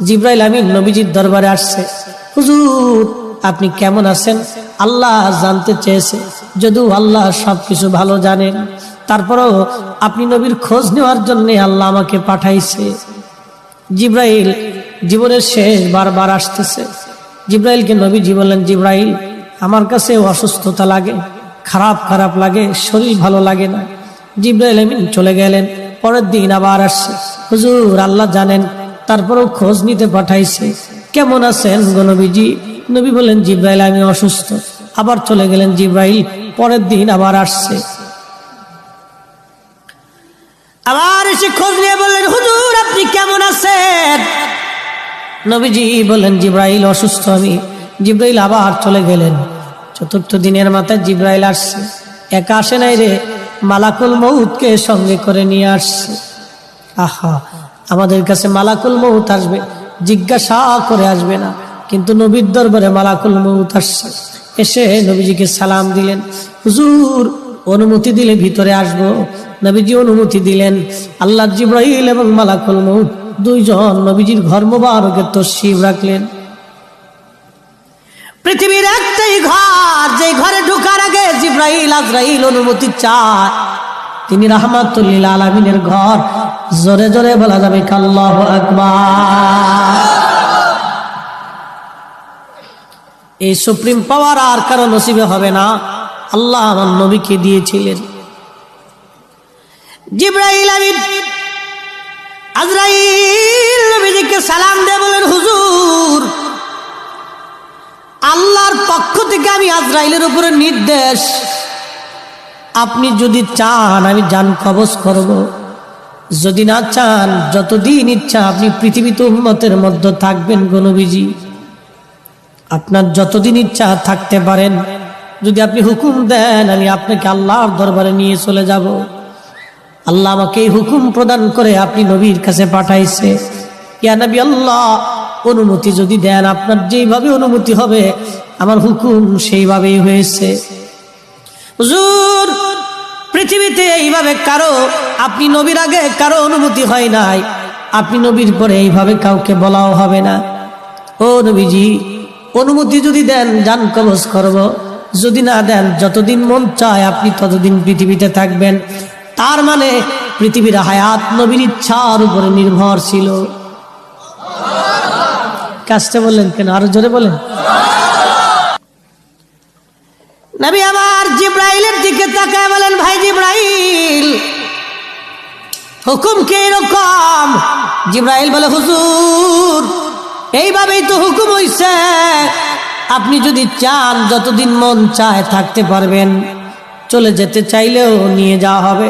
জিবরাইল আমিন নবীজির দরবারে আসছে। হুজুর আপনি কেমন আছেন? আল্লাহ জানতে চেয়েছে, যদিও আল্লাহ সবকিছু ভালো জানেন, তারপরেও আপনি নবীর খোঁজ নেওয়ার জন্য আল্লাহ আমাকে পাঠাইছে। জিবরাইল জীবনের শেষ বারবার আসতেছে। জিবরাইলকে নবীজি বললেন, জিবরাইল আমার কাছে অসুস্থতা লাগে, খারাপ খারাপ লাগে, শরীর ভালো লাগে না। জিবরাইল আমিন চলে গেলেন। পরের দিন আবার আসছে। হুজুর আল্লাহ জানেন, তারপরেও খোঁজ নিতে পাঠাইছে, কেমন আছেন গো নবীজি? নবী বললেন, জিবরাইল আমি অসুস্থ। আবার চলে গেলেন জিবরাইল। পরের দিন আবার আসছে, আবার এসে খোঁজ নিয়ে বললেন, হুজুর আপনি কেমন আছেন? নবীজি বললেন, জিবরাইল অসুস্থ আমি। জিবরাইল আবার চলে গেলেন। চতুর্থ দিনের মাথায় জিবরাইল আসছে। একা আসে নাই রে, মালাকুল মউতকে সঙ্গে করে নিয়ে আসছে। আহা, আমাদের কাছে মালাকুল মউত আসবে, জিজ্ঞাসা করে আসবে না, কিন্তু নবীর দরবারে মালাকুল মউত আসছে। এসে নবীজিকে সালাম দিলেন। হুজুর অনুমতি দিলে ভিতরে আসবো। নবীজি অনুমতি দিলেন। আল্লাহ জিবরাইল এবং মালাকুল মউত দুইজন নবীজির ঘর মোবারকে তশরিফ রাখলেন। পৃথিবীর একটাই ঘর, যে ঘরে ঢোকার আগে জিবরাইল আজরাইল অনুমতি চায়, তিনি রাহমাতুল লিল আলামিনের ঘর। জোরে জোরে বলা যাবে আল্লাহু আকবার। এই সুপ্রিম পাওয়ার আর কারো নসিবে হবে না, আল্লাহ আমার নবীকে দিয়েছিলেন। জিবরাইল আমিন আজরাইল নবীজিকে সালাম দিয়ে বলেন, হুজুর আল্লাহর পক্ষ থেকে আমি আজরাইলের উপরে নির্দেশ, আপনি যদি চান আমি জান কবজ করব, যদি না চান যতদিন ইচ্ছা আপনি পৃথিবীতে উম্মতের মধ্যে থাকবেন গো নবীজি, আপনার যতদিন ইচ্ছা থাকতে পারেন। যদি আপনি হুকুম দেন আমি আপনাকে আল্লাহর দরবারে নিয়ে চলে যাব। আল্লাহ আমাকে এই হুকুম প্রদান করে আপনি নবীর কাছে পাঠাইছে। ইয়া নবী আল্লাহ, অনুমতি যদি দেন, আপনার যেইভাবে অনুমতি হবে আমার হুকুম সেইভাবেই হয়েছে। হুজুর পৃথিবীতে এইভাবে কারো, আপনি নবীর আগে কারো অনুমতি হয় নাই, আপনি নবীর পরে এইভাবে কাউকে বলাও হবে না। ও নবীজি অনুমতি যদি দেন জান কবজ করব, যদি না দেন যতদিন মন চায় আপনি ততদিন পৃথিবীতে থাকবেন। তার মানে পৃথিবীর হায়াত নবীর ইচ্ছার উপরে নির্ভর ছিল। কাজটা বললেন কেন? আরো জোরে বলেন। নবী আমার জিবরাইলের দিকে তাকায় বলেন, ভাই জিবরাইল হুকুম কি এরকম? জিবরাইল বলে, হুজুর এইভাবেই তো হুকুম হইছে, আপনি যদি চান যতদিন মন চায় থাকতে পারবেন, চলে যেতে চাইলেও নিয়ে যাওয়া হবে।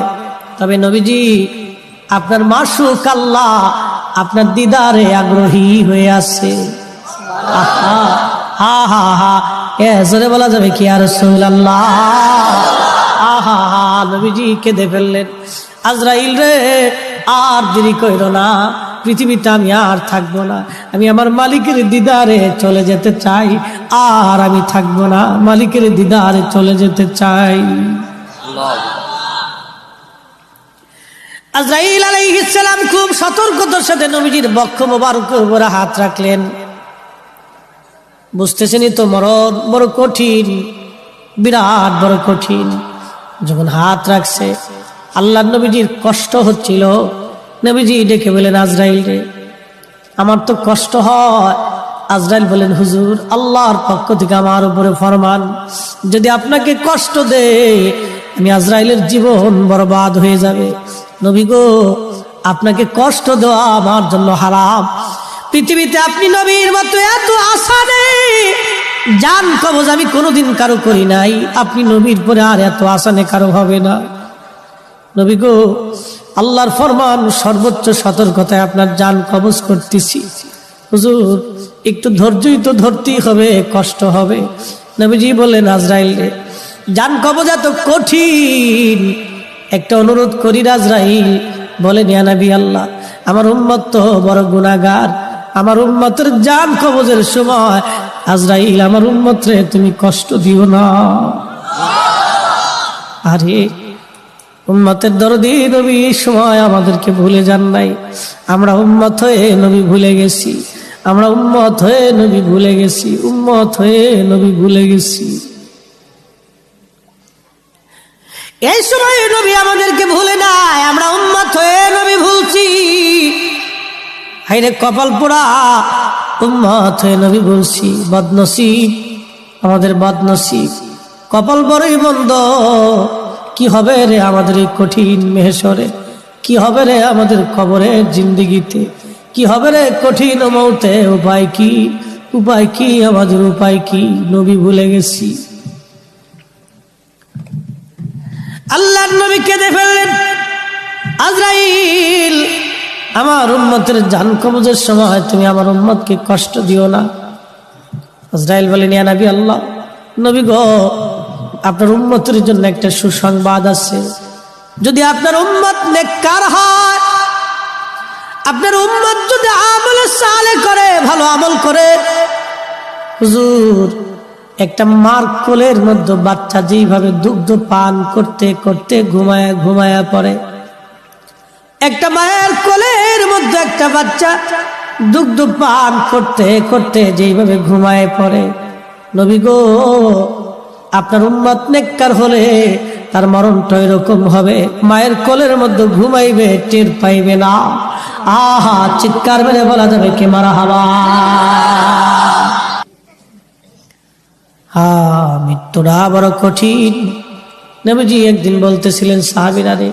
তবে নবীজি আপনার মাশউক আল্লাহ আপনার দিদারে আগ্রহী হয়ে আছে। আহা হা হা হা, জোরে বলা যাবে কি ইয়া রাসূলুল্লাহ? আহা হা, নবীজি কেঁদে ফেললেন। আজরাইল রে আর দেরি কইরো না, পৃথিবীতে আমি আর থাকবো না, আমি আমার মালিকের দিদারে চলে যেতে চাই, আর আমি থাকবো না, মালিকের দিদারে চলে যেতে চাই। আজরাইল আলাইহিস সালাম খুব সতর্কতার সাথে নবীজির বক্ষ মোবারকের উপরে হাত রাখলেন। বুঝতেছেনই তো মরণ বড় কঠিন, বিরাট বড় কঠিন। যখন হাত রাখছে আল্লাহ নবীজির কষ্ট হচ্ছিল। নবীজি ডেকে বলেন, আজরাইল রে আমার তো কষ্ট হয়। আজরাইল বলেন, হুজুর আল্লাহর পক্ষ থেকে আমার উপরে ফরমান, যদি আপনাকে কষ্ট দেয় আমি আজরাইলের জীবন বরবাদ হয়ে যাবে। নবী গো আপনাকে কষ্ট দেওয়া আমার জন্য হারাম। পৃথিবীতে আপনি নবীর মতো এত আশা নেই, জান কবজ আমি কোনোদিন কারো করি নাই, আপনি নবীর পরে আর এত আশা নেই কারো হবে না। নবী গো আল্লাহর ফরমান, সর্বোচ্চ সতর্কতায় আপনার জান কবজ করতেছি। হুজুর একটু ধৈর্যই তো ধরতেই হবে, কষ্ট হবে। নবীজি বললেন, আজরাইল রে জান কবজ এত কঠিন, একটা অনুরোধ করি আজরাইল। বলেন, ইয়া নবী আল্লাহ আমার উম্মত তো বড় গুনাহগার, আমার উম্মতের জান কবজের সময় আজরাইল আমার উম্মত রে তুমি কষ্ট দিও না। আরে উম্মতের দরদি নবী এই সময় আমাদেরকে ভুলে যান নাই। আমরা উম্মত হয়ে নবী ভুলে গেছি, আমরা উম্মত হয়ে নবী ভুলে গেছি, উম্মত হয়ে নবী ভুলে গেছি। এই সময় নবী আমাদেরকে ভুলে নাই, আমরা উম্মত হয়ে নবী ভুলছি। হায়রে কপাল পোড়া, উম্মত হয়ে নবী ভুলছি। বদনসিব, আমাদের বদনসিব, কপাল বড়ই মন্দ। কি হবে রে আমাদের এই কঠিন মেহশরে, কি হবে রে আমাদের কবরের জিন্দেগিতে, কি হবে রে কঠিন মৌতে? উপায় কি, উপায় কি, আমাদের উপায় কি? নবী ভুলে গেছি। আল্লাহর নবী কেঁদে ফেললেন, আজরাইল, আমার উম্মতের জান কবজের সময় তুমি আমার উম্মতকে কষ্ট দিও না। আজরাইল বলেন, ইয়া নবী আল্লাহ, নবী গো, আপনার উম্মতের জন্য একটা সুসংবাদ আছে। যদি আপনার উম্মত নেককার হয়, আপনার উম্মত যদি আমলে সালেহ করে, ভালো আমল করে, হুজুর, একটা মার কোলের মধ্যে বাচ্চা যেইভাবে দুগ্ধ পান করতে করতে ঘুমায়া ঘুমায়া পড়ে, একটা মায়ের কোলের মধ্যে একটা বাচ্চা দুগ্ধ পান করতে করতে যেইভাবে ঘুমায় পড়ে, নবী গো, আপনার উম্মত নেককার হলে তার মরণটা এরকম হবে, মায়ের কোলের মধ্যে ঘুমাইবে, টের পাইবে না। আহা, চিৎকার মেরে বলা যাবে কে মারহাবা। মৃত্যুটা বড় কঠিন। নবীজি একদিন বলতেছিলেন সাহাবীরা রে,